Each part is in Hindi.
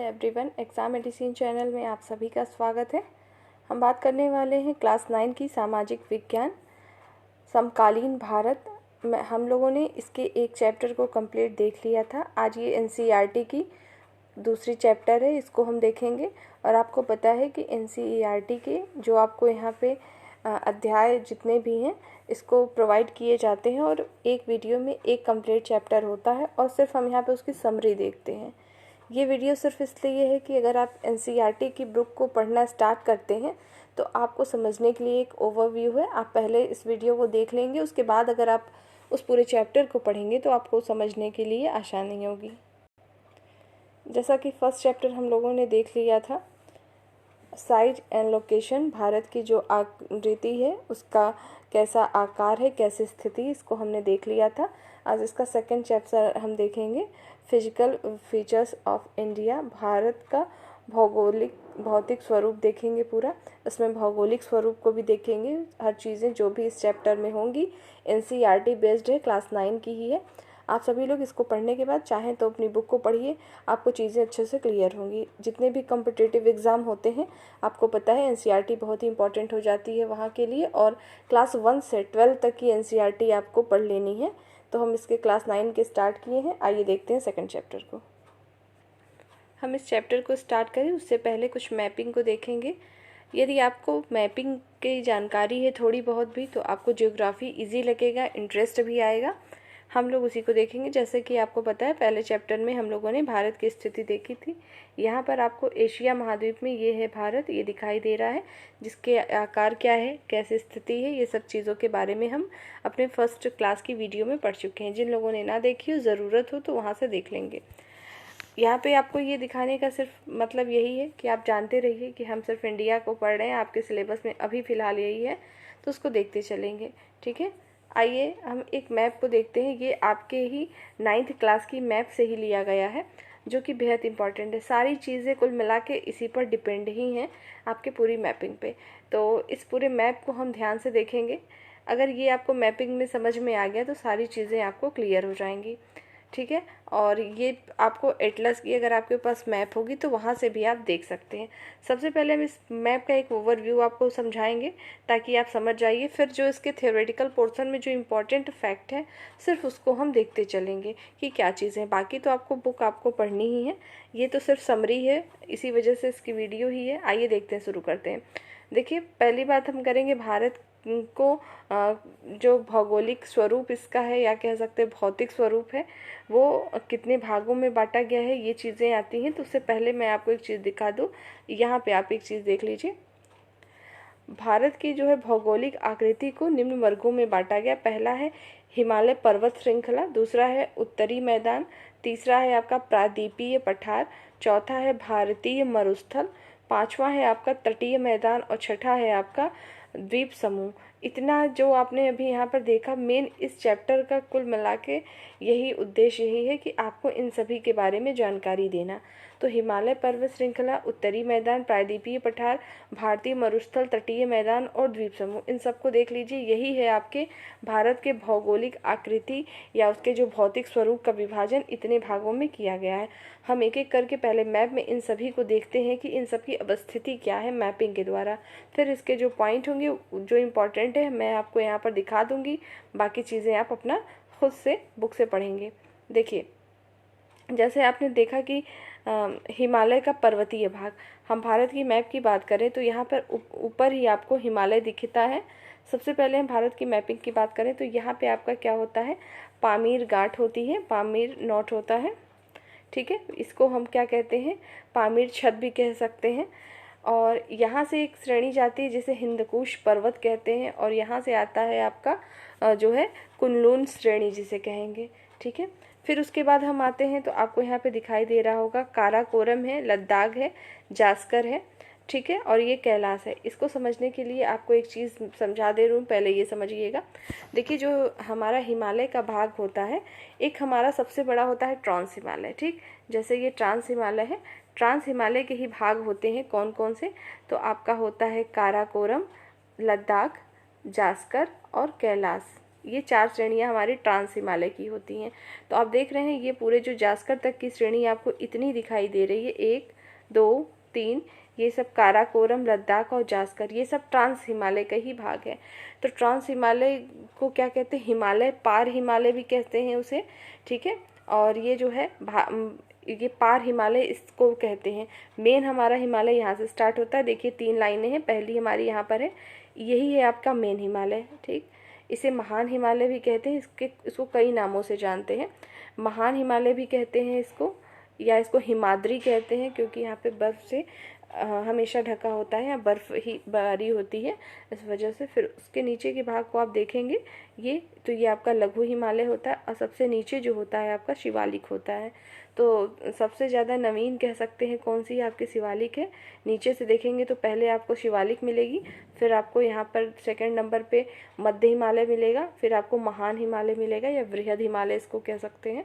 एवरीवन, एग्ज़ाम मेडिसिन चैनल में आप सभी का स्वागत है। हम बात करने वाले हैं क्लास 9 की सामाजिक विज्ञान समकालीन भारत में। हम लोगों ने इसके एक चैप्टर को कंप्लीट देख लिया था। आज ये एनसीईआरटी की दूसरी चैप्टर है, इसको हम देखेंगे। और आपको पता है कि एनसीईआरटी के जो आपको यहाँ पे अध्याय जितने भी हैं इसको प्रोवाइड किए जाते हैं और एक वीडियो में एक कंप्लीट चैप्टर होता है और सिर्फ हम यहाँ पे उसकी समरी देखते हैं। ये वीडियो सिर्फ इसलिए है कि अगर आप एनसीईआरटी की बुक को पढ़ना स्टार्ट करते हैं तो आपको समझने के लिए एक ओवरव्यू है। आप पहले इस वीडियो को देख लेंगे, उसके बाद अगर आप उस पूरे चैप्टर को पढ़ेंगे तो आपको समझने के लिए आसानी होगी। जैसा कि फर्स्ट चैप्टर हम लोगों ने देख लिया था, साइज एंड लोकेशन, भारत की जो आकृति है उसका कैसा आकार है, कैसी स्थिति, इसको हमने देख लिया था। आज इसका सेकंड चैप्टर हम देखेंगे, physical features of India. Bharat का भौतिक स्वरूप देखेंगे पूरा। इसमें भौगोलिक स्वरूप को भी देखेंगे। हर चीज़ें जो भी इस चैप्टर में होंगी एनसीईआरटी बेस्ड है, क्लास 9 की ही है। आप सभी लोग इसको पढ़ने के बाद चाहें तो अपनी बुक को पढ़िए, आपको चीज़ें अच्छे से क्लियर होंगी। जितने भी कॉम्पिटिटिव एग्ज़ाम होते हैं आपको पता है एनसीईआरटी बहुत ही इंपॉर्टेंट हो जाती है वहाँ के लिए। और क्लास 1 से 12 तक की एनसीईआरटी आपको पढ़ लेनी है। तो हम इसके क्लास 9 के स्टार्ट किए हैं। आइए देखते हैं सेकंड चैप्टर को। हम इस चैप्टर को स्टार्ट करें उससे पहले कुछ मैपिंग को देखेंगे। यदि आपको मैपिंग की जानकारी है थोड़ी बहुत भी तो आपको ज्योग्राफी इजी लगेगा, इंटरेस्ट भी आएगा। हम लोग उसी को देखेंगे। जैसे कि आपको पता है पहले चैप्टर में हम लोगों ने भारत की स्थिति देखी थी। यहाँ पर आपको एशिया महाद्वीप में ये है भारत, ये दिखाई दे रहा है, जिसके आकार क्या है, कैसी स्थिति है, ये सब चीज़ों के बारे में हम अपने फर्स्ट क्लास की वीडियो में पढ़ चुके हैं। जिन लोगों ने ना देखी हो, ज़रूरत हो तो वहाँ से देख लेंगे। यहाँ पे आपको ये दिखाने का सिर्फ मतलब यही है कि आप जानते रहिए कि हम सिर्फ इंडिया को पढ़ रहे हैं। आपके सिलेबस में अभी फ़िलहाल यही है तो उसको देखते चलेंगे, ठीक है। आइए हम एक मैप को देखते हैं। ये आपके ही 9th क्लास की मैप से ही लिया गया है, जो कि बेहद इंपॉर्टेंट है। सारी चीज़ें कुल मिला के इसी पर डिपेंड ही हैं आपके पूरी मैपिंग पे। तो इस पूरे मैप को हम ध्यान से देखेंगे। अगर ये आपको मैपिंग में समझ में आ गया तो सारी चीज़ें आपको क्लियर हो जाएंगी, ठीक है। और ये आपको एटलस की अगर आपके पास मैप होगी तो वहाँ से भी आप देख सकते हैं। सबसे पहले हम इस मैप का एक ओवरव्यू आपको समझाएंगे ताकि आप समझ जाइए। फिर जो इसके थ्योरेटिकल पोर्शन में जो इम्पोर्टेंट फैक्ट है सिर्फ उसको हम देखते चलेंगे कि क्या चीज़ें। बाकी तो आपको बुक आपको पढ़नी ही है, ये तो सिर्फ समरी है, इसी वजह से इसकी वीडियो ही है। आइए देखते हैं, शुरू करते हैं। देखिए, पहली बात हम करेंगे भारत को जो भौगोलिक स्वरूप इसका है या कह सकते हैं भौतिक स्वरूप है, वो कितने भागों में बांटा गया है, ये चीज़ें आती हैं। तो उससे पहले मैं आपको एक चीज़ दिखा दूँ। यहाँ पे आप एक चीज़ देख लीजिए। भारत की जो है भौगोलिक आकृति को निम्न वर्गों में बांटा गया। पहला है हिमालय पर्वत श्रृंखला, दूसरा है उत्तरी मैदान, तीसरा है आपका प्रायद्वीपीय पठार, चौथा है भारतीय मरुस्थल, पांचवा है आपका तटीय मैदान और छठा है आपका द्वीप समूह। इतना जो आपने अभी यहाँ पर देखा, मेन इस चैप्टर का कुल मिला के यही उद्देश्य यही है कि आपको इन सभी के बारे में जानकारी देना। तो हिमालय पर्वत श्रृंखला, उत्तरी मैदान, प्रायद्वीपीय पठार, भारतीय मरुस्थल, तटीय मैदान और द्वीप समूह, इन सबको देख लीजिए। यही है आपके भारत के भौगोलिक आकृति या उसके जो भौतिक स्वरूप का विभाजन इतने भागों में किया गया है। हम एक एक करके पहले मैप में इन सभी को देखते हैं कि इन सब की अवस्थिति क्या है मैपिंग के द्वारा। फिर इसके जो पॉइंट होंगे जो इम्पोर्टेंट है मैं आपको यहाँ पर दिखा दूँगी। बाकी चीज़ें आप अपना खुद से बुक से पढ़ेंगे। देखिए, जैसे आपने देखा कि हिमालय का पर्वतीय भाग, हम भारत की मैप की बात करें तो यहाँ पर ऊपर ही आपको हिमालय दिखता है। सबसे पहले हम भारत की मैपिंग की बात करें तो यहाँ पे आपका क्या होता है, पामीर घाट होती है, पामीर नोट होता है, ठीक है। इसको हम क्या कहते हैं, पामीर छत भी कह सकते हैं। और यहाँ से एक श्रेणी जाती है जिसे हिंदकुश पर्वत कहते हैं और यहाँ से आता है आपका जो है कुनलून श्रेणी जिसे कहेंगे, ठीक है। फिर उसके बाद हम आते हैं तो आपको यहाँ पे दिखाई दे रहा होगा काराकोरम है, लद्दाख है, जास्कर है, ठीक है, और ये कैलाश है। इसको समझने के लिए आपको एक चीज़ समझा दे रही हूँ, पहले ये समझिएगा। देखिए, जो हमारा हिमालय का भाग होता है, एक हमारा सबसे बड़ा होता है ट्रांस हिमालय, ठीक। जैसे ये ट्रांस हिमालय है, ट्रांस हिमालय के ही भाग होते हैं कौन कौन से, तो आपका होता है काराकोरम, लद्दाख, जास्कर और कैलाश। ये 4 श्रेणियाँ हमारी ट्रांस हिमालय की होती हैं। तो आप देख रहे हैं ये पूरे जो जास्कर तक की श्रेणी आपको इतनी दिखाई दे रही है, 1 2, 3, ये सब काराकोरम, लद्दाख और जास्कर, ये सब ट्रांस हिमालय का ही भाग है। तो ट्रांस हिमालय को क्या कहते हैं, हिमालय, पार हिमालय भी कहते हैं उसे, ठीक है। और ये जो है ये पार हिमालय इसको कहते हैं। मेन हमारा हिमालय यहाँ से स्टार्ट होता है, देखिए 3 लाइनें हैं, पहली हमारी यहाँ पर है, यही है आपका मेन हिमालय, ठीक। इसे महान हिमालय भी कहते हैं, इसको कई नामों से जानते हैं। महान हिमालय भी कहते हैं इसको, या इसको हिमाद्री कहते हैं, क्योंकि यहाँ पे बर्फ़ से हमेशा ढका होता है, या बर्फ़ ही बारी होती है इस वजह से। फिर उसके नीचे के भाग को आप देखेंगे, ये आपका लघु हिमालय होता है, और सबसे नीचे जो होता है आपका शिवालिक होता है। तो सबसे ज़्यादा नवीन कह सकते हैं कौन सी आपकी शिवालिक है। नीचे से देखेंगे तो पहले आपको शिवालिक मिलेगी, फिर आपको यहाँ पर सेकंड नंबर पे मध्य हिमालय मिलेगा, फिर आपको महान हिमालय मिलेगा, या वृहद हिमालय इसको कह सकते हैं।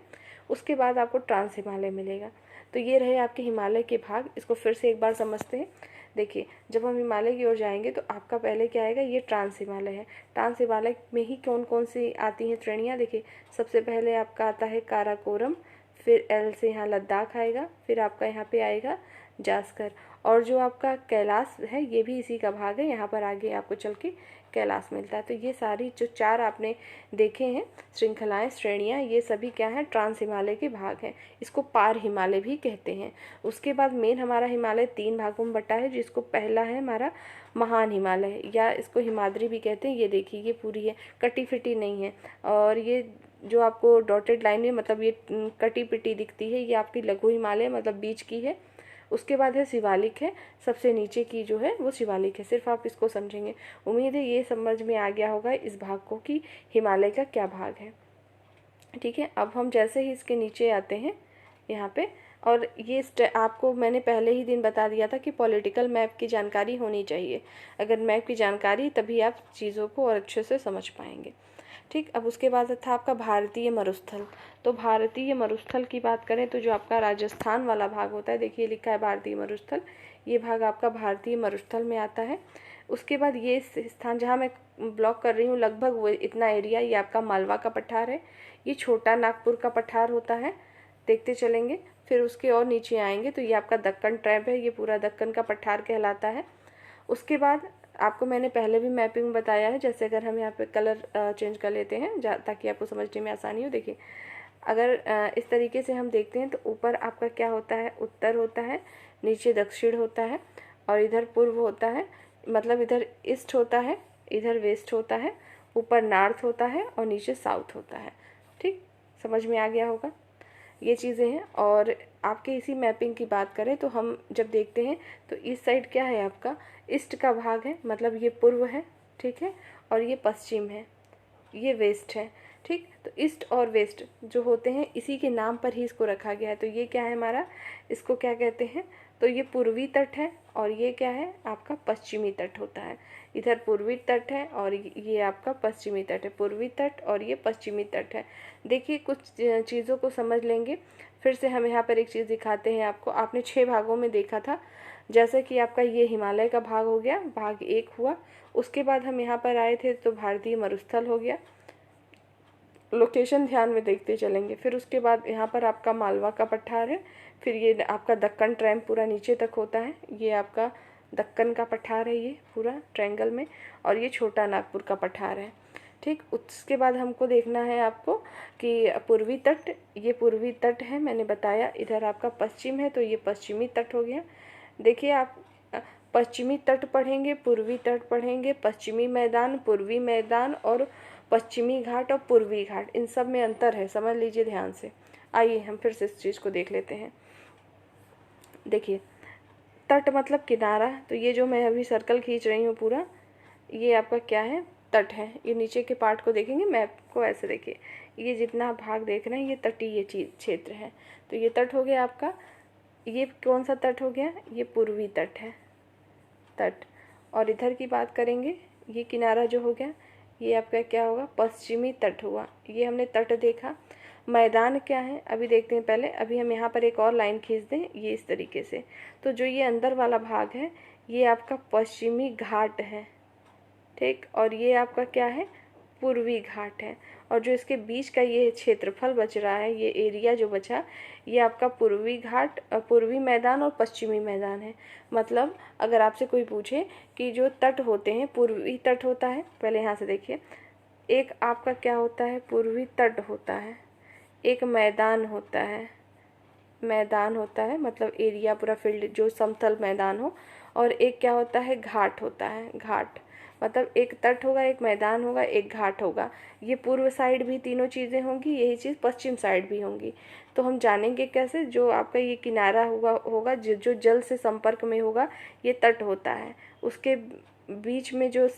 उसके बाद आपको ट्रांस हिमालय मिलेगा। तो ये रहे आपके हिमालय के भाग। इसको फिर से एक बार समझते हैं। देखिए, जब हम हिमालय की ओर जाएंगे तो आपका पहले क्या आएगा, ये ट्रांस हिमालय है। ट्रांस हिमालय में ही कौन कौन सी आती हैं श्रेणियाँ, देखिए सबसे पहले आपका आता है काराकोरम, फिर एल से यहाँ लद्दाख आएगा, फिर आपका यहाँ पे आएगा जास्कर, और जो आपका कैलाश है ये भी इसी का भाग है। यहाँ पर आगे आपको चल के कैलाश मिलता है। तो ये सारी जो 4 आपने देखे हैं श्रृंखलाएं, श्रेणियाँ, ये सभी क्या हैं, ट्रांस हिमालय के भाग हैं। इसको पार हिमालय भी कहते हैं। उसके बाद मेन हमारा हिमालय 3 भागों में बटा है, जिसको पहला है हमारा महान हिमालय, या इसको हिमाद्री भी कहते हैं। ये देखिए, ये पूरी है, कटी फिटी नहीं है। और ये जो आपको डॉटेड लाइन में, मतलब ये कटी पिटी दिखती है, ये आपकी लघु हिमालय मतलब बीच की है। उसके बाद है शिवालिक है, सबसे नीचे की जो है वो शिवालिक है। सिर्फ आप इसको समझेंगे। उम्मीद है ये समझ में आ गया होगा इस भाग को कि हिमालय का क्या भाग है, ठीक है। अब हम जैसे ही इसके नीचे आते हैं यहाँ पे, और ये आपको मैंने पहले ही दिन बता दिया था कि पॉलिटिकल मैप की जानकारी होनी चाहिए। अगर मैप की जानकारी, तभी आप चीज़ों को और अच्छे से समझ पाएंगे, ठीक। अब उसके बाद था आपका भारतीय मरुस्थल। तो भारतीय मरुस्थल की बात करें तो जो आपका राजस्थान वाला भाग होता है, देखिए लिखा है भारतीय मरुस्थल, ये भाग आपका भारतीय मरुस्थल में आता है। उसके बाद ये स्थान जहाँ मैं ब्लॉक कर रही हूँ, लगभग वो इतना एरिया, ये आपका मालवा का पठार है। ये छोटा नागपुर का पठार होता है, देखते चलेंगे। फिर उसके और नीचे आएंगे तो ये आपका दक्कन ट्रैप है, ये पूरा दक्कन का पठार कहलाता है। उसके बाद आपको मैंने पहले भी मैपिंग में बताया है, जैसे अगर हम यहाँ पे कलर चेंज कर लेते हैं ताकि आपको समझने में आसानी हो। देखिए, अगर इस तरीके से हम देखते हैं तो ऊपर आपका क्या होता है, उत्तर होता है, नीचे दक्षिण होता है, और इधर पूर्व होता है, मतलब इधर ईस्ट होता है, इधर वेस्ट होता है, ऊपर नॉर्थ होता है और नीचे साउथ होता है, ठीक। समझ में आ गया होगा, ये चीज़ें हैं। और आपके इसी मैपिंग की बात करें तो हम जब देखते हैं तो इस साइड क्या है, आपका ईस्ट का भाग है, मतलब ये पूर्व है, ठीक है, और ये पश्चिम है, ये वेस्ट है, ठीक। तो ईस्ट और वेस्ट जो होते हैं इसी के नाम पर ही इसको रखा गया है। तो ये क्या है हमारा, इसको क्या कहते हैं, तो ये पूर्वी तट है, और ये क्या है आपका पश्चिमी तट होता है। इधर पूर्वी तट है और ये आपका पश्चिमी तट है, पूर्वी तट और ये पश्चिमी तट है। देखिए, कुछ चीज़ों को समझ लेंगे। फिर से हम यहाँ पर एक चीज़ दिखाते हैं आपको। आपने 6 भागों में देखा था, जैसे कि आपका ये हिमालय का भाग हो गया, भाग 1 हुआ। उसके बाद हम यहाँ पर आए थे तो भारतीय मरुस्थल हो गया, लोकेशन ध्यान में देखते चलेंगे। फिर उसके बाद यहाँ पर आपका मालवा का पठार है, फिर ये आपका दक्कन ट्रैप पूरा नीचे तक होता है, ये आपका दक्कन का पठार है, ये पूरा ट्रायंगल में, और ये छोटा नागपुर का पठार है, ठीक। उसके बाद हमको देखना है आपको कि पूर्वी तट, ये पूर्वी तट है, मैंने बताया। इधर आपका पश्चिम है तो ये पश्चिमी तट हो गया। देखिए, आप पश्चिमी तट पढ़ेंगे, पूर्वी तट पढ़ेंगे, पश्चिमी मैदान, पूर्वी मैदान, और पश्चिमी घाट और पूर्वी घाट, इन सब में अंतर है, समझ लीजिए ध्यान से। आइए हम फिर से इस चीज़ को देख लेते हैं। देखिए, तट मतलब किनारा, तो ये जो मैं अभी सर्कल खींच रही हूँ पूरा, ये आपका क्या है, तट है। ये नीचे के पार्ट को देखेंगे, मैप को ऐसे देखिए, ये जितना भाग देख रहे हैं ये तटीय क्षेत्र है। तो ये तट हो गया आपका, ये कौन सा तट हो गया, ये पूर्वी तट है, तट। और इधर की बात करेंगे, ये किनारा जो हो गया, ये आपका क्या होगा, पश्चिमी तट हुआ। ये हमने तट देखा। मैदान क्या है अभी देखते हैं पहले। अभी हम यहाँ पर एक और लाइन खींच दें, ये इस तरीके से। तो जो ये अंदर वाला भाग है ये आपका पश्चिमी घाट है, ठीक। और ये आपका क्या है, पूर्वी घाट है। और जो इसके बीच का ये क्षेत्रफल बच रहा है, ये एरिया जो बचा, ये आपका पूर्वी घाट, पूर्वी मैदान और पश्चिमी मैदान है। मतलब अगर आपसे कोई पूछे कि जो तट होते हैं, पूर्वी तट होता है, पहले यहाँ से देखिए, एक आपका क्या होता है, पूर्वी तट होता है, एक मैदान होता है, मैदान होता है मतलब एरिया पूरा फील्ड जो समतल मैदान हो, और एक क्या होता है, घाट होता है, घाट मतलब एक तट होगा, एक मैदान होगा, एक घाट होगा। ये पूर्व साइड भी तीनों चीज़ें होंगी, यही चीज़ पश्चिम साइड भी होंगी। तो हम जानेंगे कैसे, जो आपका ये किनारा होगा जो जल से संपर्क में होगा, ये तट होता है, उसके बीच में जो,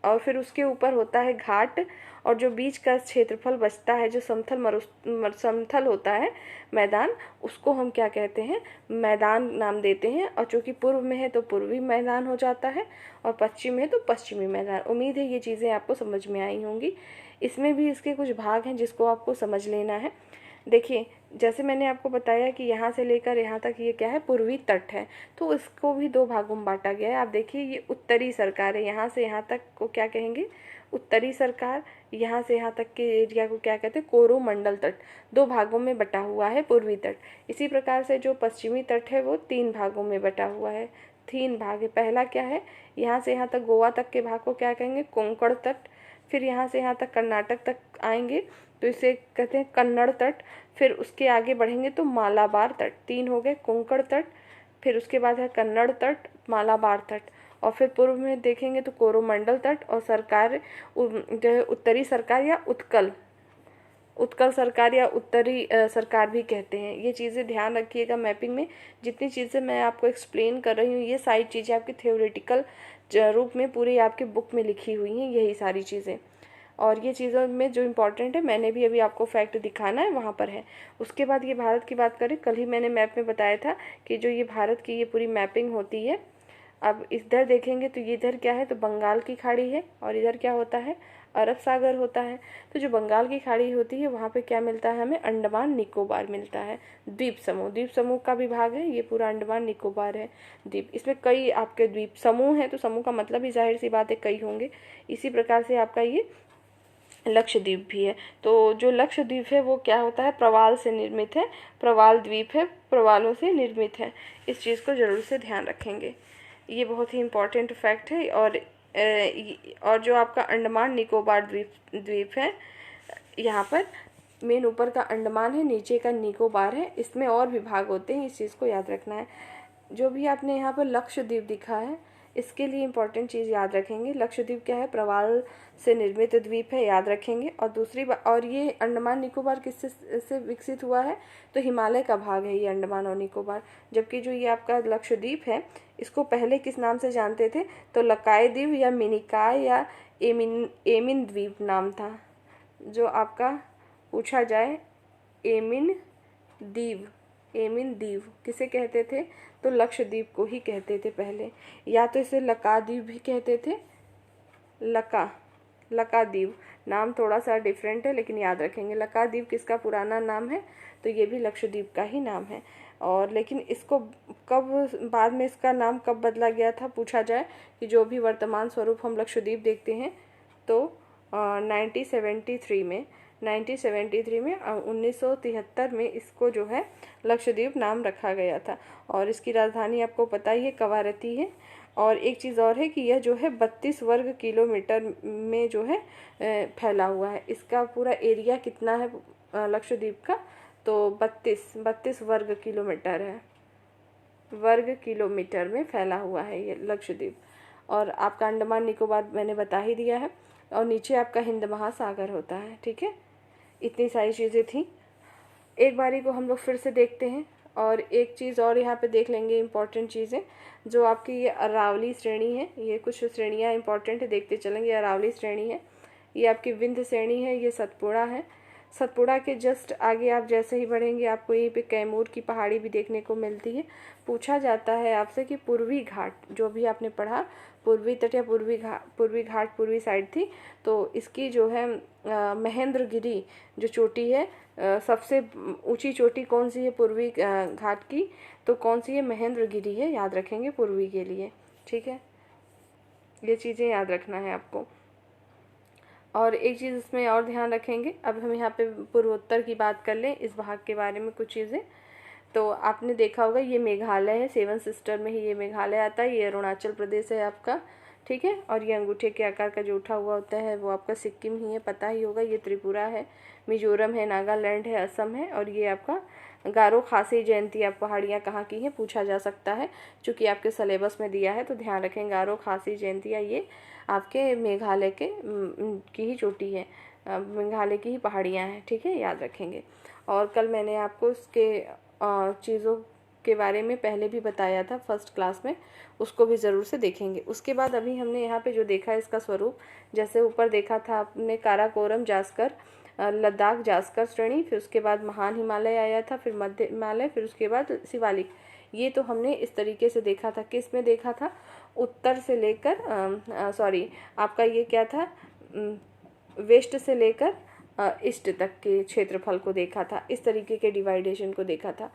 और फिर उसके ऊपर होता है घाट, और जो बीच का क्षेत्रफल बचता है, जो समथल होता है मैदान, उसको हम क्या कहते हैं, मैदान नाम देते हैं। और चूँकि पूर्व में है तो पूर्वी मैदान हो जाता है, और पश्चिम में है तो पश्चिमी मैदान। उम्मीद है ये चीज़ें आपको समझ में आई होंगी। इसमें भी इसके कुछ भाग हैं जिसको आपको समझ लेना है। देखिए, जैसे मैंने आपको बताया कि यहाँ से लेकर यहाँ तक ये क्या है, पूर्वी तट है, तो इसको भी दो भागों में बांटा गया है। आप देखिए, ये उत्तरी सरकार है, यहाँ से यहाँ तक को क्या कहेंगे, उत्तरी सरकार। यहाँ से यहाँ तक के एरिया को क्या कहते हैं, कोरोमंडल तट। दो भागों में बटा हुआ है पूर्वी तट। इसी प्रकार से जो पश्चिमी तट है वो 3 भागों में बटा हुआ है, 3 भाग है। पहला क्या है, यहाँ से यहाँ तक गोवा तक के भाग को क्या कहेंगे, कोंकण तट। फिर यहाँ से यहाँ तक कर्नाटक तक आएंगे तो इसे कहते हैं कन्नड़ तट। फिर उसके आगे बढ़ेंगे तो मालाबार तट। 3 हो गए, कोंकण तट, फिर उसके बाद है कन्नड़ तट, मालाबार तट। और फिर पूर्व में देखेंगे तो कोरोमंडल तट, और सरकार जो है उत्तरी सरकार या उत्कल सरकार या उत्तरी सरकार भी कहते हैं। ये चीज़ें ध्यान रखिएगा मैपिंग में। जितनी चीज़ें मैं आपको एक्सप्लेन कर रही हूँ, ये सारी चीज़ें आपकी थ्योरेटिकल रूप में पूरी आपके बुक में लिखी हुई हैं, यही सारी चीज़ें। और ये चीज़ों में जो इम्पोर्टेंट है, मैंने भी अभी आपको फैक्ट दिखाना है, वहाँ पर है। उसके बाद ये भारत की बात करें, कल ही मैंने मैप में बताया था कि जो ये भारत की ये पूरी मैपिंग होती है। अब इधर देखेंगे तो ये इधर क्या है, तो बंगाल की खाड़ी है, और इधर क्या होता है, अरब सागर होता है। तो जो बंगाल की खाड़ी होती है, वहाँ पे क्या मिलता है हमें, अंडमान निकोबार मिलता है। द्वीप समूह का भी भाग है, ये पूरा अंडमान निकोबार है द्वीप। इसमें कई आपके द्वीप समूह हैं, तो समूह का मतलब ही जाहिर सी बात है कई होंगे। इसी प्रकार से आपका ये लक्षद्वीप भी है। तो जो लक्षद्वीप है वो क्या होता है, प्रवाल से निर्मित है, प्रवाल द्वीप है, प्रवालों से निर्मित है। इस चीज़ को जरूर से ध्यान रखेंगे, ये बहुत ही इम्पोर्टेंट फैक्ट है। और जो आपका अंडमान निकोबार द्वीप है, यहाँ पर मेन ऊपर का अंडमान है, नीचे का निकोबार है, इसमें और भी भाग होते हैं, इस चीज़ को याद रखना है। जो भी आपने यहाँ पर लक्षद्वीप दिखा है, इसके लिए इम्पोर्टेंट चीज़ याद रखेंगे। लक्षद्वीप क्या है, प्रवाल से निर्मित द्वीप है, याद रखेंगे। और दूसरी बात, और ये अंडमान निकोबार किससे से विकसित हुआ है, तो हिमालय का भाग है ये अंडमान और निकोबार। जबकि जो ये आपका लक्षद्वीप है, इसको पहले किस नाम से जानते थे, तो लकाय द्वीप या मिनिकाय या एमिन द्वीप नाम था। जो आपका पूछा जाए, एमिन द्वीप किसे कहते थे, तो लक्षद्वीप को ही कहते थे पहले, या तो इसे लकाद्वीप भी कहते थे, लकाद्वीप नाम थोड़ा सा डिफरेंट है, लेकिन याद रखेंगे। लकाद्वीप किसका पुराना नाम है, तो ये भी लक्षद्वीप का ही नाम है। और लेकिन इसको कब, बाद में इसका नाम कब बदला गया था, पूछा जाए कि जो भी वर्तमान स्वरूप हम लक्षद्वीप देखते हैं, तो 1973 में 1973 में इसको जो है लक्षद्वीप नाम रखा गया था। और इसकी राजधानी आपको पता ही है, कवारती है। और एक चीज़ और है कि यह जो है 32 वर्ग किलोमीटर में जो है फैला हुआ है। इसका पूरा एरिया कितना है लक्षद्वीप का, तो 32 वर्ग किलोमीटर है, वर्ग किलोमीटर में फैला हुआ है ये लक्षद्वीप। और आपका अंडमान निकोबार मैंने बता ही दिया है, और नीचे आपका हिंद महासागर होता है। ठीक है, इतनी सारी चीज़ें थी। एक बारी को हम लोग फिर से देखते हैं, और एक चीज़ और यहाँ पे देख लेंगे इम्पॉर्टेंट चीज़ें, जो आपकी ये अरावली श्रेणी है। ये कुछ श्रेणियाँ इंपॉर्टेंट है, देखते चलेंगे। अरावली श्रेणी है, ये आपकी विंध्य श्रेणी है, ये सतपुड़ा है। सतपुड़ा के जस्ट आगे आप जैसे ही बढ़ेंगे, आपको यहीं पे कैमूर की पहाड़ी भी देखने को मिलती है। पूछा जाता है आपसे कि पूर्वी घाट, जो भी आपने पढ़ा, पूर्वी तट या पूर्वी घाट पूर्वी साइड थी, तो इसकी जो है महेंद्रगिरी जो चोटी है, सबसे ऊंची चोटी कौन सी है पूर्वी घाट की, तो कौन सी है, महेंद्रगिरी है, याद रखेंगे पूर्वी के लिए। ठीक है, ये चीज़ें याद रखना है आपको। और एक चीज़ इसमें और ध्यान रखेंगे, अब हम यहाँ पे पूर्वोत्तर की बात कर लें, इस भाग के बारे में कुछ चीज़ें। तो आपने देखा होगा ये मेघालय है, 7 सिस्टर में ही ये मेघालय आता है, ये अरुणाचल प्रदेश है आपका, ठीक है। और ये अंगूठे के आकार का जो उठा हुआ होता है वो आपका सिक्किम ही है, पता ही होगा। ये त्रिपुरा है, मिजोरम है, नागालैंड है, असम है, और ये आपका गारो खासी जयंती। आप पहाड़ियाँ कहाँ की हैं पूछा जा सकता है, चूँकि आपके सिलेबस में दिया है तो ध्यान रखें। गारो खासी जयंतिया ये आपके मेघालय के की ही चोटी है, मेघालय की ही पहाड़ियाँ हैं, ठीक है, याद रखेंगे। और कल मैंने आपको इसके चीज़ों के बारे में पहले भी बताया था फर्स्ट क्लास में, उसको भी ज़रूर से देखेंगे। उसके बाद अभी हमने यहाँ पे जो देखा है इसका स्वरूप, जैसे ऊपर देखा था आपने काराकोरम जास्कर, लद्दाख जास्कर श्रेणी, फिर उसके बाद महान हिमालय आया था, फिर मध्य हिमालय, फिर उसके बाद शिवालिक। ये तो हमने इस तरीके से देखा था। किस में देखा था? उत्तर से लेकर सॉरी आपका ये क्या था, वेस्ट से लेकर ईस्ट तक के क्षेत्रफल को देखा था, इस तरीके के डिवाइडेशन को देखा था।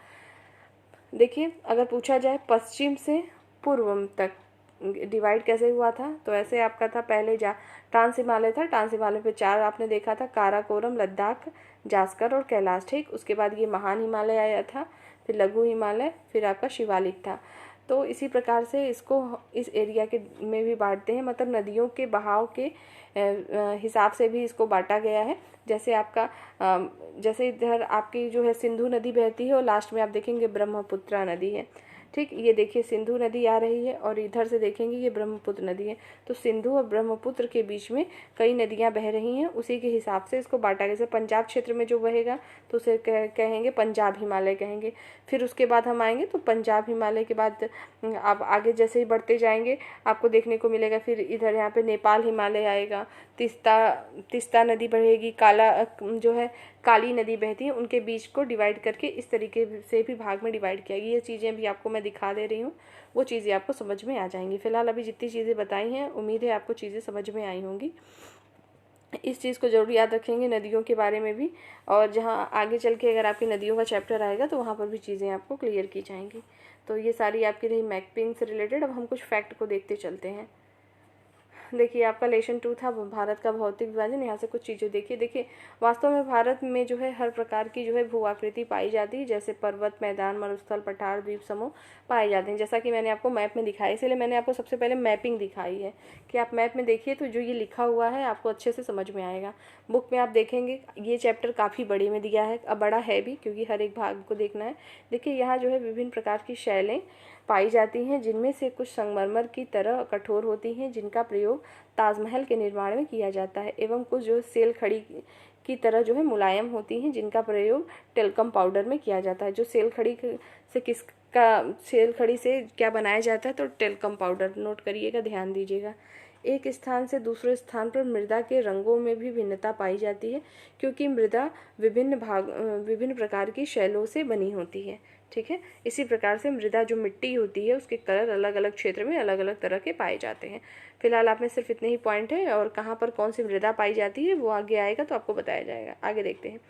देखिए अगर पूछा जाए पश्चिम से पूर्व तक डिवाइड कैसे हुआ था, तो ऐसे आपका था, पहले ट्रांस हिमालय था, ट्रांस हिमालय पे 4 आपने देखा था, काराकोरम, लद्दाख, जास्कर और कैलाश, ठीक। उसके बाद ये महान हिमालय आया था, फिर लघु हिमालय, फिर आपका शिवालिक था। तो इसी प्रकार से इसको इस एरिया के में भी बांटते हैं, मतलब नदियों के बहाव के हिसाब से भी इसको बांटा गया है। जैसे आपका जैसे इधर आपकी जो है सिंधु नदी बहती है और लास्ट में आप देखेंगे ब्रह्मपुत्रा नदी है, ठीक। ये देखिए सिंधु नदी आ रही है और इधर से देखेंगे ये ब्रह्मपुत्र नदी है। तो सिंधु और ब्रह्मपुत्र के बीच में कई नदियां बह रही हैं, उसी के हिसाब से इसको बांटा गया। जैसे पंजाब क्षेत्र में जो बहेगा तो उसे कहेंगे पंजाब हिमालय कहेंगे। फिर उसके बाद हम आएंगे तो पंजाब हिमालय के बाद आप आगे जैसे ही बढ़ते जाएंगे आपको देखने को मिलेगा, फिर इधर यहाँ पे नेपाल हिमालय आएगा, तिस्ता नदी बढ़ेगी, जो है काली नदी बहती है, उनके बीच को डिवाइड करके इस तरीके से भी भाग में डिवाइड किया गया। ये चीज़ें भी आपको मैं दिखा दे रही हूँ, वो चीज़ें आपको समझ में आ जाएंगी। फिलहाल अभी जितनी चीज़ें बताई हैं उम्मीद है आपको चीज़ें समझ में आई होंगी। इस चीज़ को जरूर याद रखेंगे नदियों के बारे में भी, और जहाँ आगे चल के अगर आपकी नदियों का चैप्टर आएगा तो वहाँ पर भी चीज़ें आपको क्लियर की जाएंगी। तो ये सारी आपकी रही मैपिंग से रिलेटेड। अब हम कुछ फैक्ट को देखते चलते हैं। देखिए आपका लेसन 2 था भारत का भौतिक विभाजन। यहाँ से कुछ चीज़ें देखिए वास्तव में भारत में जो है हर प्रकार की जो है भू आकृति पाई जाती है, जैसे पर्वत, मैदान, मरुस्थल, पठार, द्वीप समूह पाए जाते हैं, जैसा कि मैंने आपको मैप में दिखाया। इसलिए मैंने आपको सबसे पहले मैपिंग दिखाई है कि आप मैप में देखिए तो जो ये लिखा हुआ है आपको अच्छे से समझ में आएगा। बुक में आप देखेंगे ये चैप्टर काफ़ी बड़े में दिया है, अब बड़ा है भी क्योंकि हर एक भाग को देखना है। देखिए यहाँ जो है विभिन्न प्रकार की शैलें पाई जाती हैं, जिनमें से कुछ संगमरमर की तरह कठोर होती हैं, जिनका प्रयोग ताजमहल के निर्माण में किया जाता है, एवं कुछ जो सेल खड़ी की तरह जो है मुलायम होती हैं, जिनका प्रयोग टेल्कम पाउडर में किया जाता है। जो सेल खड़ी से क्या बनाया जाता है, तो टेल्कम पाउडर। नोट करिएगा, ध्यान दीजिएगा। एक स्थान से दूसरे स्थान पर मृदा के रंगों में भी भिन्नता पाई जाती है, क्योंकि मृदा विभिन्न प्रकार की शैलों से बनी होती है, ठीक है। इसी प्रकार से मृदा जो मिट्टी होती है उसके कलर अलग अलग क्षेत्र में अलग अलग तरह के पाए जाते हैं। फिलहाल आप में सिर्फ इतने ही पॉइंट है, और कहाँ पर कौन सी मृदा पाई जाती है वो आगे आएगा तो आपको बताया जाएगा। आगे देखते हैं।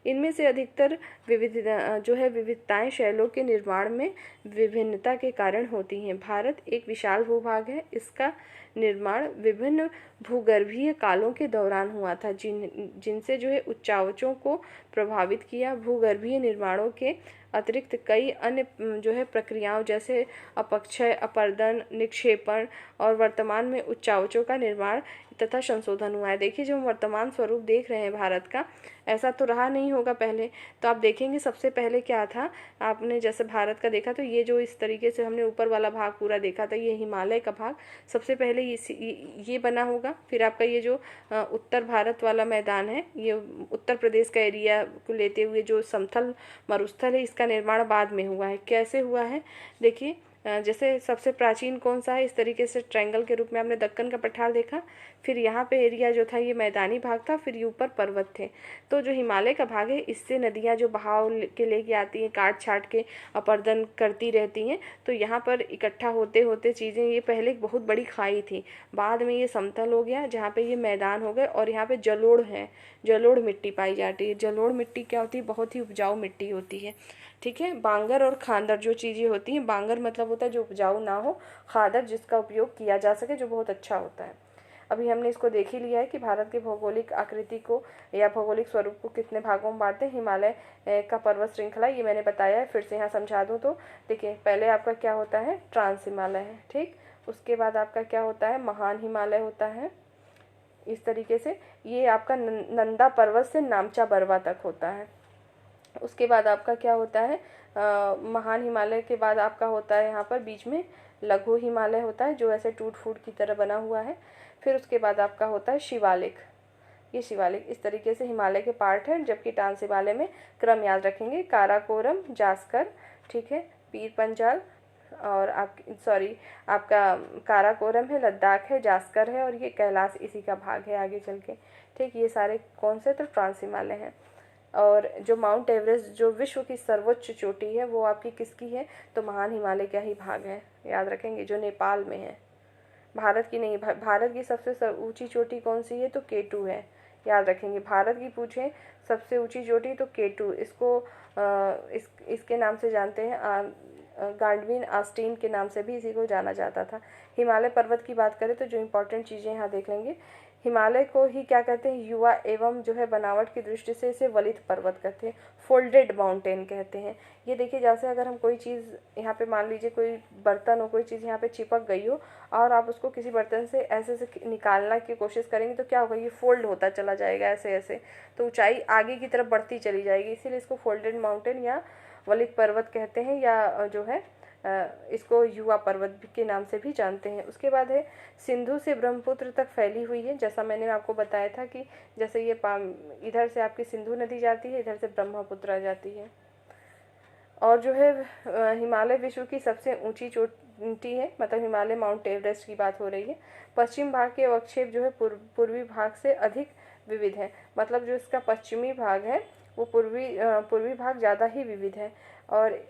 इनमें से अधिकतर विविधताएं शैलों के निर्माण में विभिन्नता के कारण होती हैं। भारत एक विशाल भूभाग है, इसका निर्माण विभिन्न भूगर्भीय कालों के दौरान हुआ था, जिनसे जो है उच्चावचों को प्रभावित किया। भूगर्भीय निर्माणों के अतिरिक्त कई अन्य जो है प्रक्रियाओं जैसे अपक्षय, अपर्दन, निक्षेपण और वर्तमान में उच्चावचों का निर्माण तथा संशोधन हुआ है। देखिए जो हम वर्तमान स्वरूप देख रहे हैं भारत का, ऐसा तो रहा नहीं होगा पहले। तो आप देखेंगे सबसे पहले क्या था, आपने जैसे भारत का देखा तो ये जो इस तरीके से हमने ऊपर वाला भाग पूरा देखा था, ये हिमालय का भाग सबसे पहले ये बना होगा। फिर आपका ये जो उत्तर भारत वाला मैदान है, ये उत्तर प्रदेश का एरिया को लेते हुए जो समतल मरुस्थल है, इसका निर्माण बाद में हुआ है। कैसे हुआ है देखिए, जैसे सबसे प्राचीन कौन सा है, इस तरीके से ट्रायंगल के रूप में आपने दक्कन का पठार देखा। फिर यहाँ पे एरिया जो था ये मैदानी भाग था, फिर ये ऊपर पर्वत थे। तो जो हिमालय का भाग है, इससे नदियाँ जो बहाव के लेके आती हैं, काट छाट के अपर्दन करती रहती हैं। तो यहाँ पर इकट्ठा होते होते चीज़ें, ये पहले एक बहुत बड़ी खाई थी, बाद में ये समतल हो गया, जहाँ पे ये मैदान हो गए। और यहाँ पे जलोढ़ है, जलोढ़ मिट्टी पाई जाती है। जलोढ़ मिट्टी क्या होती है, बहुत ही उपजाऊ मिट्टी होती है, ठीक है। बांगर और खादर जो चीज़ें होती हैं, बांगर मतलब होता है जो उपजाऊ ना हो, खादर जिसका उपयोग किया जा सके, जो बहुत अच्छा होता है। अभी हमने इसको देख ही लिया है कि भारत की भौगोलिक आकृति को या भौगोलिक स्वरूप को कितने भागों में बांटते हैं। हिमालय का पर्वत श्रृंखला ये मैंने बताया है, फिर से यहाँ समझा दूँ तो देखिए, पहले आपका क्या होता है, ट्रांस हिमालय है, ठीक। उसके बाद आपका क्या होता है, महान हिमालय होता है। इस तरीके से ये आपका नंदा पर्वत से नामचा बरवा तक होता है। उसके बाद आपका क्या होता है, महान हिमालय के बाद आपका होता है यहाँ पर बीच में लघु हिमालय होता है, जो ऐसे टूट फूट की तरह बना हुआ है। फिर उसके बाद आपका होता है शिवालिक। ये शिवालिक इस तरीके से हिमालय के पार्ट है, जबकि ट्रांस हिमालय में क्रम याद रखेंगे, काराकोरम, जास्कर, ठीक है, पीर पंजाल और आपका काराकोरम है, लद्दाख है, जास्कर है और ये कैलाश इसी का भाग है आगे चल के, ठीक। ये सारे कौन से, तो ट्रांस हिमालय हैं। और जो माउंट एवरेस्ट जो विश्व की सर्वोच्च चोटी है वो आपकी किसकी है, तो महान हिमालय का ही भाग है, याद रखेंगे, जो नेपाल में है, भारत की नहीं। भारत की सबसे ऊंची चोटी कौन सी है, तो K2 है, याद रखेंगे। भारत की पूछे सबसे ऊंची चोटी तो K2, इसको इसके नाम से जानते हैं, गार्डविन आस्टीन के नाम से भी इसी को जाना जाता था। हिमालय पर्वत की बात करें तो जो इम्पोर्टेंट चीज़ें यहाँ देख लेंगे, हिमालय को ही क्या कहते हैं, युवा एवं जो है बनावट की दृष्टि से इसे वलित पर्वत कहते हैं, फोल्डेड माउंटेन कहते हैं। ये देखिए, जैसे अगर हम कोई चीज़ यहाँ पे मान लीजिए कोई बर्तन हो, कोई चीज़ यहाँ पे चिपक गई हो और आप उसको किसी बर्तन से ऐसे से निकालना की कोशिश करेंगे तो क्या होगा, ये फोल्ड होता चला जाएगा ऐसे ऐसे, तो ऊंचाई आगे की तरफ बढ़ती चली जाएगी, इसीलिए इसको फोल्डेड माउंटेन या वलित पर्वत कहते हैं, या जो है इसको युवा पर्वत के नाम से भी जानते हैं। उसके बाद है सिंधु से ब्रह्मपुत्र तक फैली हुई है, जैसा मैंने आपको बताया था कि जैसे ये इधर से आपकी सिंधु नदी जाती है, इधर से ब्रह्मपुत्र आ जाती है। और जो है हिमालय विश्व की सबसे ऊंची चोटी है, मतलब हिमालय माउंट एवरेस्ट की बात हो रही है। पश्चिम भाग के अवक्षेप जो है पूर्वी भाग से अधिक विविध है, मतलब जो इसका पश्चिमी भाग है वो पूर्वी भाग ज़्यादा ही विविध है। और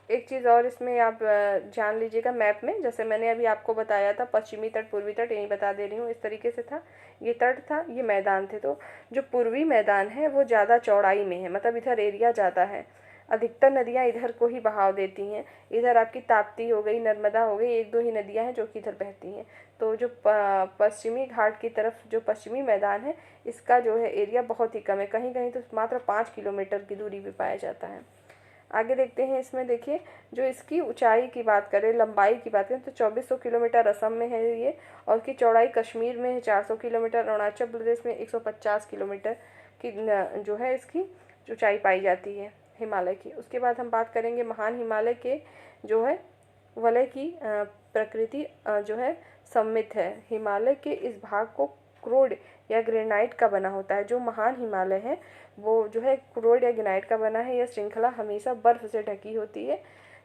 एक चीज़ और इसमें आप जान लीजिएगा, मैप में जैसे मैंने अभी आपको बताया था पश्चिमी तट पूर्वी तट, यही बता दे रही हूँ, इस तरीके से था, ये तट था, ये मैदान थे। तो जो पूर्वी मैदान है वो ज़्यादा चौड़ाई में है, मतलब इधर एरिया ज़्यादा है, अधिकतर नदियाँ इधर को ही बहाव देती हैं। इधर आपकी ताप्ती हो गई, नर्मदा हो गई, एक दो ही नदियाँ हैं जो कि इधर बहती हैं। तो जो पश्चिमी घाट की तरफ जो पश्चिमी मैदान है, इसका जो है एरिया बहुत ही कम है, कहीं कहीं तो मात्र 5 किलोमीटर की दूरी पे पाया जाता है। आगे देखते हैं, इसमें देखिए जो इसकी ऊंचाई की बात करें, लंबाई की बात करें तो 2400 किलोमीटर असम में है ये, और इसकी चौड़ाई कश्मीर में है 400 किलोमीटर, अरुणाचल प्रदेश में 150 किलोमीटर की जो है इसकी ऊंचाई पाई जाती है हिमालय की। उसके बाद हम बात करेंगे महान हिमालय के जो है वलय की प्रकृति जो है सममित है। हिमालय के इस भाग को क्रोड या ग्रेनाइट का बना होता है। जो महान हिमालय है वो जो है क्रोड या ग्रेनाइट का बना है। यह श्रृंखला हमेशा बर्फ से ढकी होती है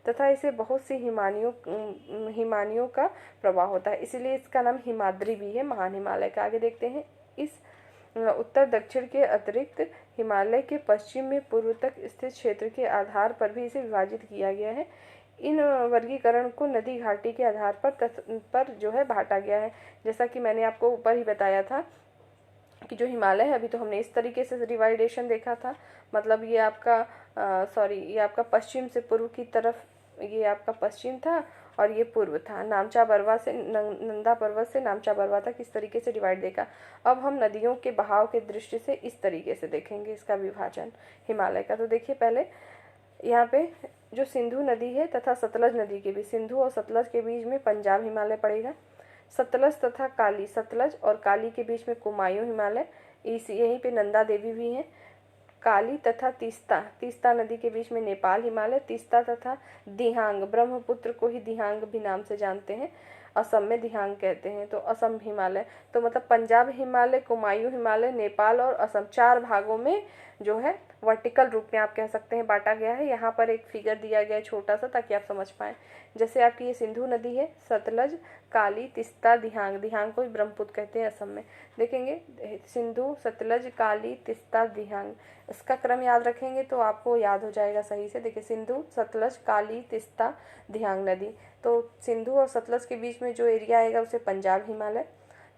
तथा इसे बहुत सी हिमानियों का प्रवाह होता है, इसीलिए इसका नाम हिमाद्री भी है, महान हिमालय का। आगे देखते हैं, इस उत्तर दक्षिण के अतिरिक्त हिमालय के पश्चिम में पूर्व तक स्थित क्षेत्र के आधार पर भी इसे विभाजित किया गया है। इन वर्गीकरण को नदी घाटी के आधार पर जो है बांटा गया है। जैसा कि मैंने आपको ऊपर ही बताया था कि जो हिमालय है, अभी तो हमने इस तरीके से डिवाइडेशन देखा था, मतलब ये आपका पश्चिम से पूर्व की तरफ, ये आपका पश्चिम था और ये पूर्व था। नामचा बरवा से नंदा पर्वत से नामचा बरवा तक इस तरीके से डिवाइड देखा। अब हम नदियों के बहाव के दृष्टि से इस तरीके से देखेंगे इसका विभाजन हिमालय का। तो देखिए, पहले यहाँ पे जो सिंधु नदी है तथा सतलज नदी के बीच, सिंधु और सतलज के बीच में पंजाब हिमालय पड़ेगा। सतलज और काली के बीच में कुमायूं हिमालय, यहीं पे नंदा देवी भी हैं। काली तथा तीस्ता नदी के बीच में नेपाल हिमालय। तीस्ता तथा दिहांग, ब्रह्मपुत्र को ही दिहांग भी नाम से जानते हैं, असम में दिहांग कहते हैं। तो असम हिमालय, तो मतलब पंजाब हिमालय, कुमायूं हिमालय, नेपाल और असम, 4 भागों में जो है वर्टिकल रूप में आप कह सकते हैं बांटा गया है। यहाँ पर एक फिगर दिया गया है छोटा सा, ताकि आप समझ पाएँ। जैसे आपकी ये सिंधु नदी है, सतलज, काली, तीस्ता, दिहांग को ब्रह्मपुत्र कहते हैं असम में। देखेंगे सिंधु, सतलज, काली, तीस्ता, दिहांग, इसका क्रम याद रखेंगे तो आपको याद हो जाएगा सही से। देखिए, सिंधु, सतलज, काली, तीस्ता, दिहांग नदी। तो सिंधु और सतलज के बीच में जो एरिया आएगा उसे पंजाब हिमालय,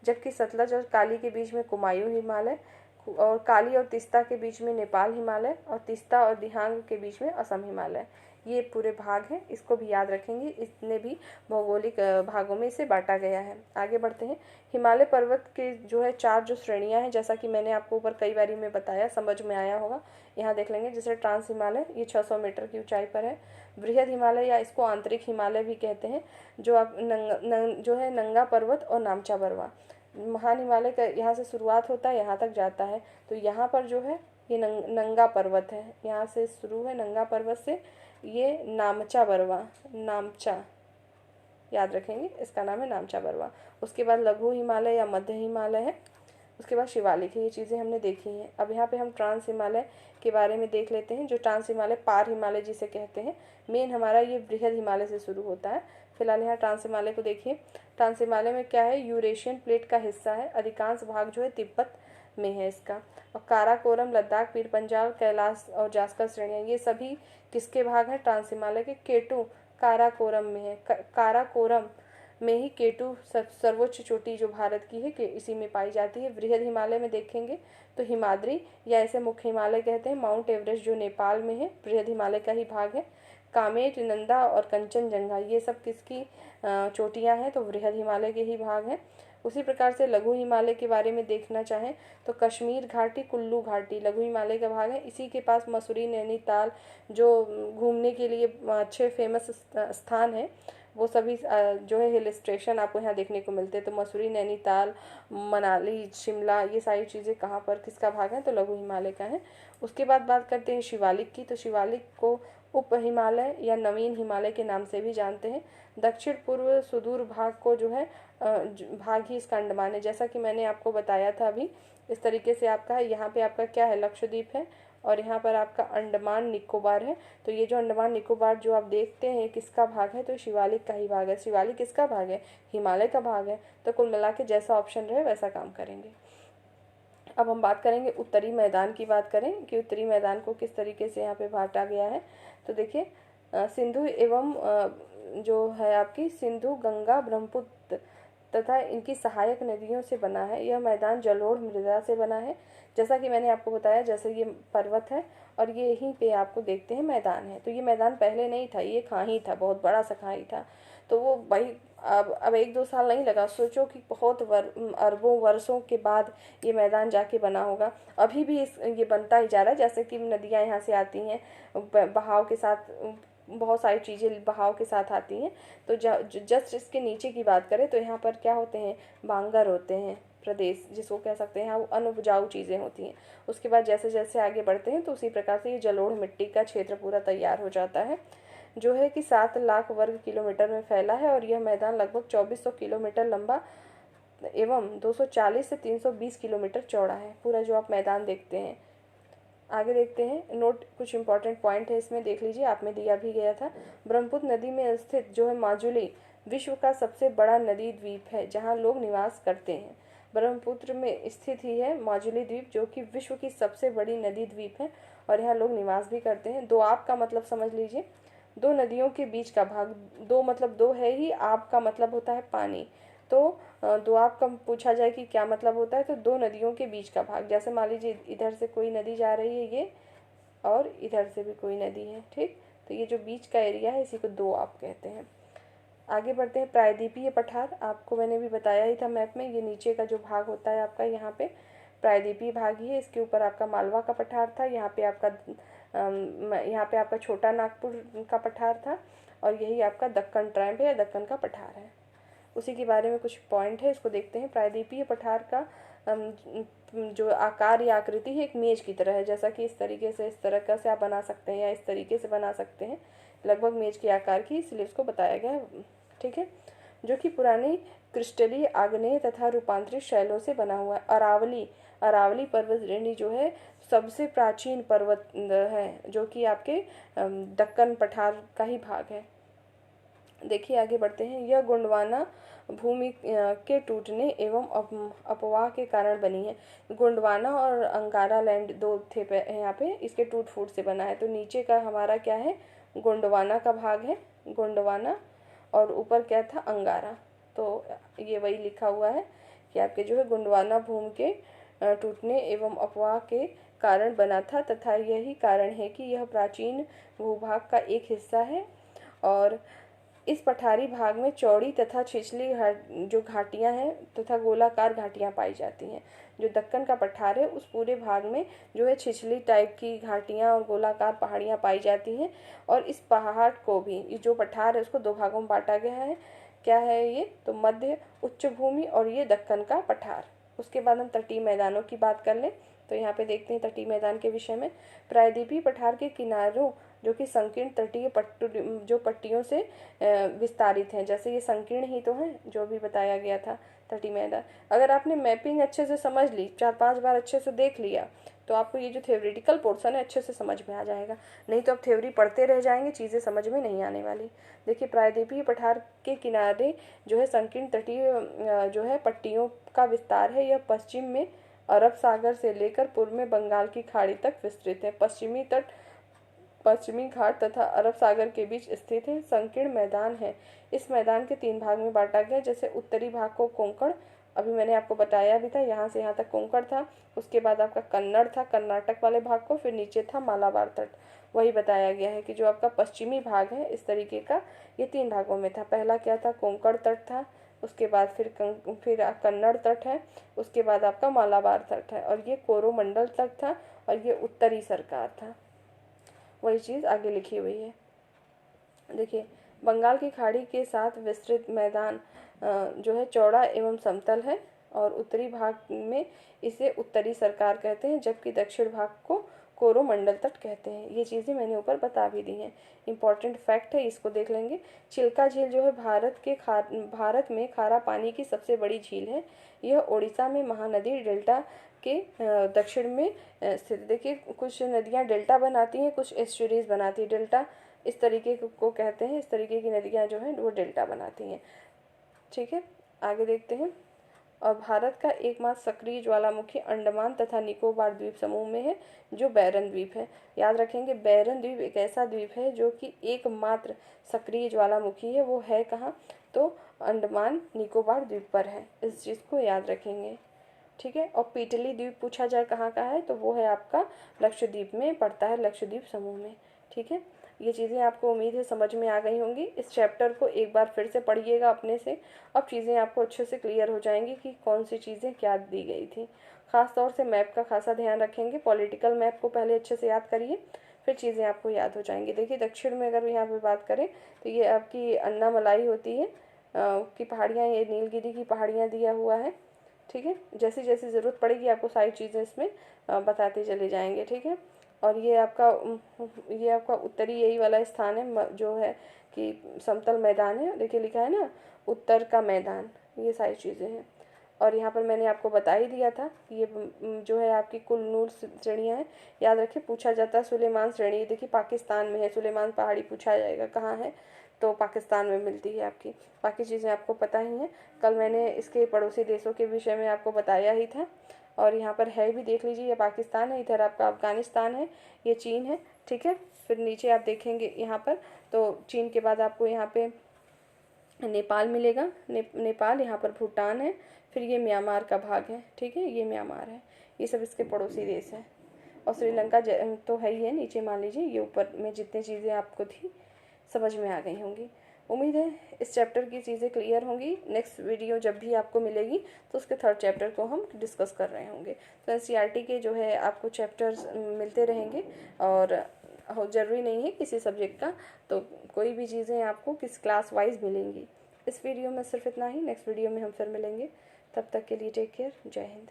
जबकि सतलज और काली के बीच में कुमायूं हिमालय, और काली और तीस्ता के बीच में नेपाल हिमालय, और तीस्ता और दिहांग के बीच में असम हिमालय। ये पूरे भाग हैं, इसको भी याद रखेंगे। इतने भी भौगोलिक भागों में इसे बांटा गया है। आगे बढ़ते हैं। हिमालय पर्वत के जो है 4 जो श्रेणियां हैं, जैसा कि मैंने आपको ऊपर कई बारी में बताया, समझ में आया होगा। यहाँ देख लेंगे। जैसे ट्रांस हिमालय, ये 600 मीटर की ऊंचाई पर है। बृहद हिमालय या इसको आंतरिक हिमालय भी कहते हैं, जो आप जो है नंगा पर्वत और नामचा बरवा। महान हिमालय का यहाँ से शुरुआत होता है, यहाँ तक जाता है। तो यहाँ पर जो है ये नंगा पर्वत है, यहाँ से शुरू है नंगा पर्वत से, ये नामचा बरवा, नामचा याद रखेंगे, इसका नाम है नामचा बरवा। उसके बाद लघु हिमालय या मध्य हिमालय है। उसके बाद शिवालिक है। ये चीज़ें हमने देखी हैं। अब यहाँ पे हम ट्रांस हिमालय के बारे में देख लेते हैं। जो ट्रांस हिमालय, पार हिमालय जिसे कहते हैं, मेन हमारा ये बृहद हिमालय से शुरू होता है। फिलहाल यहाँ ट्रांस हिमालय को देखिए। ट्रांस हिमालय में क्या है, यूरेशियन प्लेट का हिस्सा है। अधिकांश भाग जो है तिब्बत में है इसका। और काराकोरम, लद्दाख, पीर पंजाल, कैलाश और जास्कर श्रेणियाँ, ये सभी किसके भाग हैं, ट्रांस हिमालय के। केटू काराकोरम में है। काराकोरम में ही केटू सर्वोच्च चोटी जो भारत की है कि इसी में पाई जाती है। बृहद हिमालय में देखेंगे तो हिमाद्री या इसे मुख्य हिमालय कहते हैं। माउंट एवरेस्ट जो नेपाल में है, बृहद हिमालय का ही भाग है। कामेट, नंदा और कंचनजंगा, ये सब किसकी चोटियां हैं, तो बृहद हिमालय के ही भाग हैं। उसी प्रकार से लघु हिमालय के बारे में देखना चाहें तो कश्मीर घाटी, कुल्लू घाटी लघु हिमालय का भाग है। इसी के पास मसूरी, नैनीताल जो घूमने के लिए अच्छे फेमस स्थान है, वो सभी जो है हिल स्टेशन आपको यहाँ देखने को मिलते हैं। तो मसूरी, नैनीताल, मनाली, शिमला, ये सारी चीज़ें कहाँ पर किसका भाग है, तो लघु हिमालय का है। उसके बाद बात करते हैं शिवालिक की। तो शिवालिक को उप हिमालय या नवीन हिमालय के नाम से भी जानते हैं। दक्षिण पूर्व सुदूर भाग को जो है भाग ही इसका अंडमान है। जैसा कि मैंने आपको बताया था अभी, इस तरीके से आपका है। यहाँ पे आपका क्या है, लक्षद्वीप है, और यहाँ पर आपका अंडमान निकोबार है। तो ये जो अंडमान निकोबार जो आप देखते हैं किसका भाग है, तो शिवालिक का ही भाग है। शिवालिक किसका भाग है, हिमालय का भाग है। तो कुल मिला के जैसा ऑप्शन रहे वैसा काम करेंगे। अब हम बात करेंगे उत्तरी मैदान की। बात करें कि उत्तरी मैदान को किस तरीके से यहाँ पे बांटा गया है, तो देखिए सिंधु एवं जो है आपकी सिंधु, गंगा, ब्रह्मपुत्र तथा इनकी सहायक नदियों से बना है। यह मैदान जलोढ़ मृदा से बना है। जैसा कि मैंने आपको बताया, जैसे ये पर्वत है और ये यहीं पे आपको देखते हैं मैदान है। तो ये मैदान पहले नहीं था, ये खाई था, बहुत बड़ा सा खाई था। तो वो भाई अब 1-2 साल नहीं लगा, सोचो कि बहुत अरबों वर्षों के बाद ये मैदान जाके बना होगा। अभी भी ये बनता ही जा रहा है। जैसे कि नदियाँ यहाँ से आती हैं बहाव के साथ, बहुत सारी चीज़ें बहाव के साथ आती हैं। तो जस्ट इसके नीचे की बात करें तो यहाँ पर क्या होते हैं, बांगर होते हैं प्रदेश, जिसको कह सकते हैं, यहाँ वो अनुपजाऊ चीज़ें होती हैं। उसके बाद जैसे जैसे आगे बढ़ते हैं तो उसी प्रकार से ये जलोढ़ मिट्टी का क्षेत्र पूरा तैयार हो जाता है, जो है कि 7 लाख वर्ग किलोमीटर में फैला है। और यह मैदान लगभग 2400 किलोमीटर लंबा एवं 240 से 320 किलोमीटर चौड़ा है, पूरा जो आप मैदान देखते हैं। आगे देखते हैं, नोट कुछ इंपॉर्टेंट पॉइंट है इसमें, देख लीजिए, आप में दिया भी गया था। ब्रह्मपुत्र नदी में स्थित जो है माजुली विश्व का सबसे बड़ा नदी द्वीप है, जहाँ लोग निवास करते हैं। ब्रह्मपुत्र में स्थित ही है माजुली द्वीप, जो कि विश्व की सबसे बड़ी नदी द्वीप है और यहाँ लोग निवास भी करते हैं। दो आप का मतलब समझ लीजिए, दो नदियों के बीच का भाग। दो मतलब दो है ही, आप का मतलब होता है पानी। तो दोआब का पूछा जाए कि क्या मतलब होता है, तो दो नदियों के बीच का भाग। जैसे मान लीजिए इधर से कोई नदी जा रही है ये, और इधर से भी कोई नदी है, ठीक। तो ये जो बीच का एरिया है इसी को दोआब कहते हैं। आगे बढ़ते हैं, प्रायद्वीपीय पठार। आपको मैंने भी बताया ही था मैप में, ये नीचे का जो भाग होता है आपका, यहाँ पे प्रायद्वीपीय भाग ही है। इसके ऊपर आपका मालवा का पठार था, यहाँ पे आपका छोटा नागपुर का पठार था, और यही आपका दक्कन ट्राइब है या दक्कन का पठार है। उसी के बारे में कुछ पॉइंट है, इसको देखते हैं। प्रायद्वीपीय पठार का जो आकार या आकृति है एक मेज की तरह है। जैसा कि इस तरीके से, इस तरह का से आप बना सकते हैं या इस तरीके से बना सकते हैं, लगभग मेज के आकार की, इसलिए इसको बताया गया है, ठीक है। जो कि पुरानी क्रिस्टलीय, आग्नेय तथा रूपांतरित शैलों से बना हुआ है। अरावली पर्वत श्रेणी जो है सबसे प्राचीन पर्वत है, जो कि आपके दक्कन पठार का ही भाग है। देखिए आगे बढ़ते हैं, यह गोंडवाना भूमि के टूटने एवं अपवाह के कारण बनी है। गोंडवाना और अंगारा लैंड दो थे यहाँ पे, इसके टूट फूट से बना है। तो नीचे का हमारा क्या है, गोंडवाना का भाग है, गोंडवाना, और ऊपर क्या था, अंगारा। तो ये वही लिखा हुआ है कि आपके जो है गोंडवाना भूमि के टूटने एवं अपवाह के कारण बना था तथा यही कारण है कि यह प्राचीन भूभाग का एक हिस्सा है और इस पठारी भाग में चौड़ी तथा छिछली जो घाटियां हैं तथा गोलाकार घाटियां पाई जाती हैं। जो दक्कन का पठार है उस पूरे भाग में जो है छिछली टाइप की घाटियां और गोलाकार पहाड़ियां पाई जाती हैं और इस पहाड़ को भी, ये जो पठार है उसको दो भागों में बांटा गया है। क्या है ये? तो मध्य उच्च भूमि और ये दक्कन का पठार। उसके बाद हम तटीय मैदानों की बात कर लें तो यहाँ पे देखते हैं तटीय मैदान के विषय में। प्रायद्वीपीय पठार के किनारों जो कि संकीर्ण तटीय पट्टियों से विस्तारित हैं। जैसे ये संकीर्ण ही तो है जो भी बताया गया था तटीय मैदान। अगर आपने मैपिंग अच्छे से समझ ली, 4-5 बार अच्छे से देख लिया, तो आपको ये जो थ्योरेटिकल पोर्शन है अच्छे से समझ में आ जाएगा। नहीं तो आप थ्योरी पढ़ते रह जाएंगे, चीज़ें समझ में नहीं आने वाली। देखिए, प्रायद्वीपीय पठार के किनारे जो है संकीर्ण तटीय जो है पट्टियों का विस्तार है। यह पश्चिम में अरब सागर से लेकर पूर्व में बंगाल की खाड़ी तक विस्तृत है। पश्चिमी तट पश्चिमी घाट तथा अरब सागर के बीच स्थित है। संकीर्ण मैदान है। इस मैदान के 3 भाग में बांटा गया। जैसे उत्तरी भाग को कोंकण, अभी मैंने आपको बताया भी था, यहाँ से यहाँ तक कोंकण था। उसके बाद आपका कन्नड़ था, कर्नाटक वाले भाग को, फिर नीचे था मालाबार तट। वही बताया गया है कि जो आपका पश्चिमी भाग है इस तरीके का, ये 3 भागों में था। पहला क्या था? कोंकण तट था। उसके बाद फिर कन्नड़ तट है। उसके बाद आपका मालाबार तट है और ये कोरोमंडल तट था और ये उत्तरी सरकार था। वही चीज़ आगे लिखी हुई है। देखिए, बंगाल की खाड़ी के साथ विस्तृत मैदान जो है चौड़ा एवं समतल है और उत्तरी भाग में इसे उत्तरी सरकार कहते हैं, जबकि दक्षिण भाग को कोरोमंडल तट कहते हैं। ये चीज़ें मैंने ऊपर बता भी दी हैं। इंपॉर्टेंट फैक्ट है, इसको देख लेंगे। चिल्का झील जो है भारत में खारा पानी की सबसे बड़ी झील है। यह ओडिशा में महानदी डेल्टा के दक्षिण में स्थित। देखिए, कुछ नदियाँ डेल्टा बनाती हैं, कुछ एस्चुरीज बनाती है। डेल्टा इस तरीके को कहते हैं, इस तरीके की नदियाँ जो हैं वो डेल्टा बनाती हैं। ठीक है, आगे देखते हैं। और भारत का एकमात्र सक्रिय ज्वालामुखी अंडमान तथा निकोबार द्वीप समूह में है, जो बैरन द्वीप है। याद रखेंगे, बैरन द्वीप एक ऐसा द्वीप है जो कि एकमात्र सक्रिय ज्वालामुखी है। वो है कहाँ? तो अंडमान निकोबार द्वीप पर है। इस चीज़ को याद रखेंगे। ठीक है, और पीटली द्वीप पूछा जाए कहाँ का है, तो वो है आपका लक्षद्वीप में पड़ता है, लक्षद्वीप समूह में। ठीक है, ये चीज़ें आपको उम्मीद है समझ में आ गई होंगी। इस चैप्टर को एक बार फिर से पढ़िएगा अपने से। अब चीज़ें आपको अच्छे से क्लियर हो जाएंगी कि कौन सी चीज़ें क्या दी गई थी। ख़ास तौर से मैप का खासा ध्यान रखेंगे। पॉलिटिकल मैप को पहले अच्छे से याद करिए, फिर चीज़ें आपको याद हो जाएंगी। देखिए, दक्षिण में अगर यहाँ पर बात करें तो ये आपकी अन्नामलाई होती है की पहाड़ियाँ, ये नीलगिरी की पहाड़ियाँ दिया हुआ है। ठीक है, जैसी जैसी ज़रूरत पड़ेगी आपको सारी चीज़ें इसमें बताते चले जाएंगे। ठीक है, और ये आपका उत्तरी यही वाला स्थान है जो है कि समतल मैदान है। देखिए, लिखा है ना उत्तर का मैदान, ये सारी चीज़ें हैं। और यहाँ पर मैंने आपको बता ही दिया था कि ये जो है आपकी कुल-नूर श्रेणियाँ हैं। याद रखिए, पूछा जाता है सुलेमान श्रेणी। देखिए, पाकिस्तान में है सुलेमान पहाड़ी, पूछा जाएगा कहाँ है, तो पाकिस्तान में मिलती है आपकी। बाकी चीज़ें आपको पता ही हैं। कल मैंने इसके पड़ोसी देशों के विषय में आपको बताया ही था। और यहाँ पर है भी, देख लीजिए, ये पाकिस्तान है, इधर आपका अफ़गानिस्तान है, ये चीन है। ठीक है, फिर नीचे आप देखेंगे यहाँ पर, तो चीन के बाद आपको यहाँ पे नेपाल मिलेगा। नेपाल, यहाँ पर भूटान है, फिर ये म्यांमार का भाग है। ठीक है, ये म्यांमार है। ये सब इसके पड़ोसी देश हैं। और श्रीलंका तो है ही है नीचे, मान लीजिए। ये ऊपर में जितनी चीज़ें आपको थी समझ में आ गई होंगी। उम्मीद है इस चैप्टर की चीज़ें क्लियर होंगी। नेक्स्ट वीडियो जब भी आपको मिलेगी तो उसके 3rd चैप्टर को हम डिस्कस कर रहे होंगे। तो एनसीईआरटी के जो है आपको चैप्टर्स मिलते रहेंगे और ज़रूरी नहीं है किसी सब्जेक्ट का, तो कोई भी चीज़ें आपको किस क्लास वाइज मिलेंगी। इस वीडियो में सिर्फ इतना ही। नेक्स्ट वीडियो में हम फिर मिलेंगे। तब तक के लिए टेक केयर। जय हिंद।